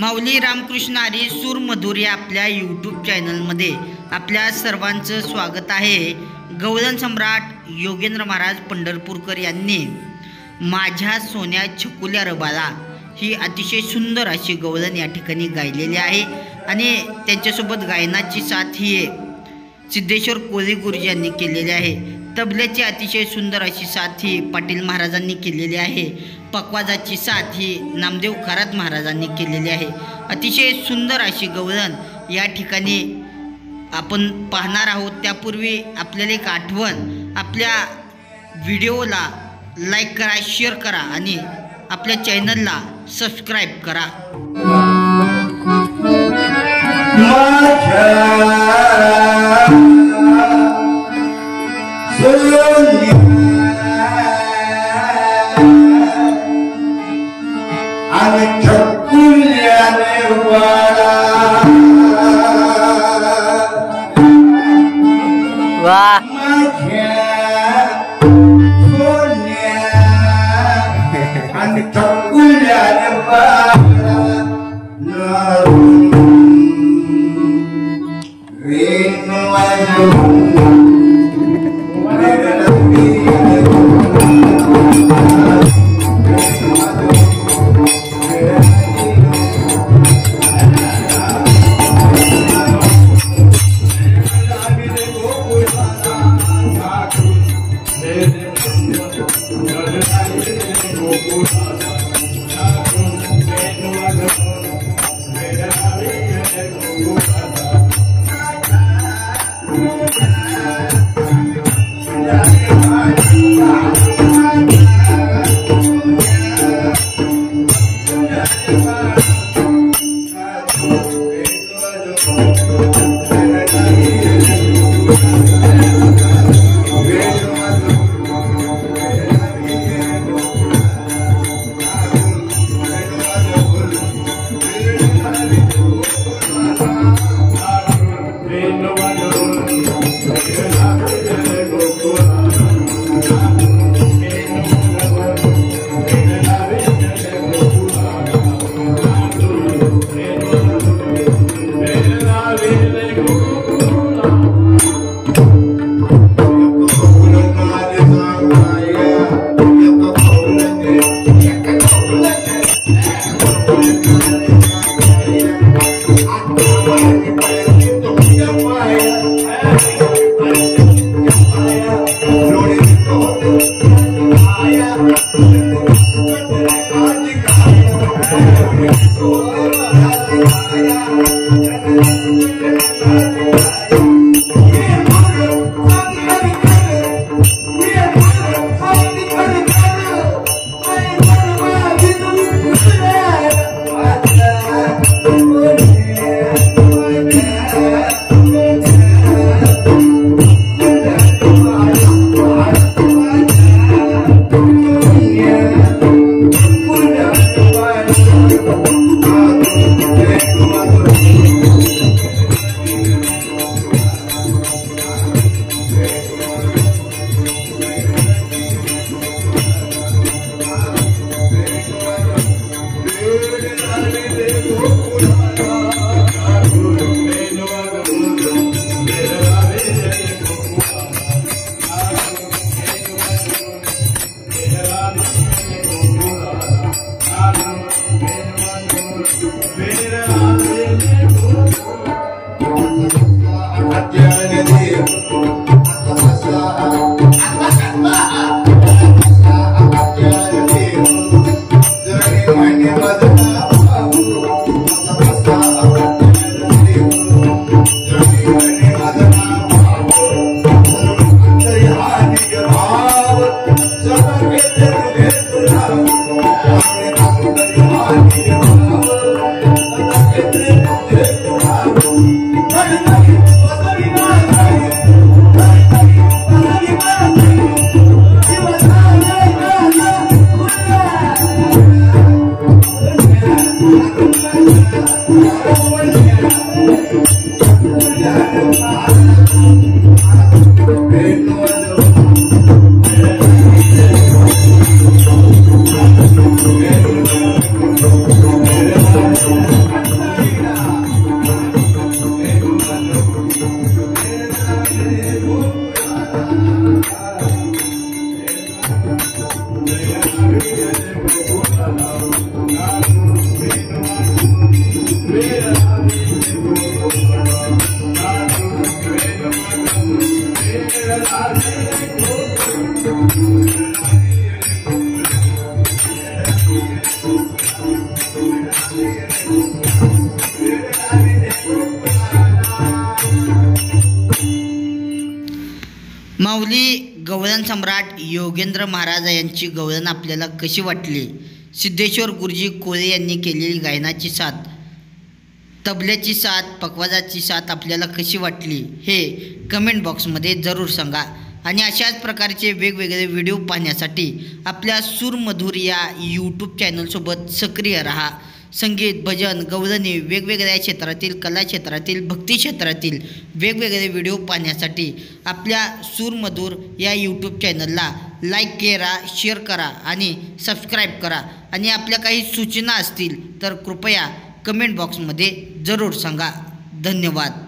माऊली रामकृष्ण हरी सूर मधुर या आपल्या यूट्यूब चॅनलमध्ये आपल्या सर्वांचं स्वागत आहे। गवळण सम्राट योगेंद्र महाराज पंढरपूरकर यांनी माझ्या सोन्या छकुल्या रबाला ही अतिशय सुंदर अशी गवळण या ठिकाणी गायलेली आहे आणि त्यांच्यासोबत गायनाची साथ ही सिद्धेश्वर कोळी गुरुजी यांनी केलेली आहे। तबल्याची अतिशय सुंदर अशी साथ ही पाटील महाराजांनी केलेली आहे। पकवाजाची साथ ही नामदेव खरात महाराजांनी केलेली आहे। अतिशय सुंदर अशी गवळण या ठिकाणी आपण पाहणार आहोत। त्यापूर्वी आपल्याला एक आठवण, आपल्या व्हिडिओला लाईक करा, शेअर करा आणि आपल्या चॅनलला सबस्क्राईब करा। माऊली गवळण सम्राट योगेंद्र महाराज यांची गवळण आपल्याला कशी वाटली? सिद्धेश्वर गुरुजी कोळे यांनी केलेली गायनाची साथ, तबल्याची साथ, पखवाजाची साथ आपल्याला कशी वाटली हे कमेंट बॉक्समध्ये जरूर सांगा. आणि अशाच प्रकारचे वेगवेगळे व्हिडिओ पाहण्यासाठी आपल्या सूरमधुर या यूट्यूब चॅनलसोबत सक्रिय राहा. संगीत, भजन, गवळणी, वेगवेगळ्या क्षेत्रातील, कला क्षेत्रातील, भक्ती क्षेत्रातील वेगवेगळे व्हिडिओ पाहण्यासाठी आपल्या सूरमधुर या यूट्यूब चॅनलला लाईक करा, शेअर करा आणि सबस्क्राईब करा. आणि आपल्या काही सूचना असतील तर कृपया कमेंट बॉक्समध्ये जरूर सांगा. धन्यवाद.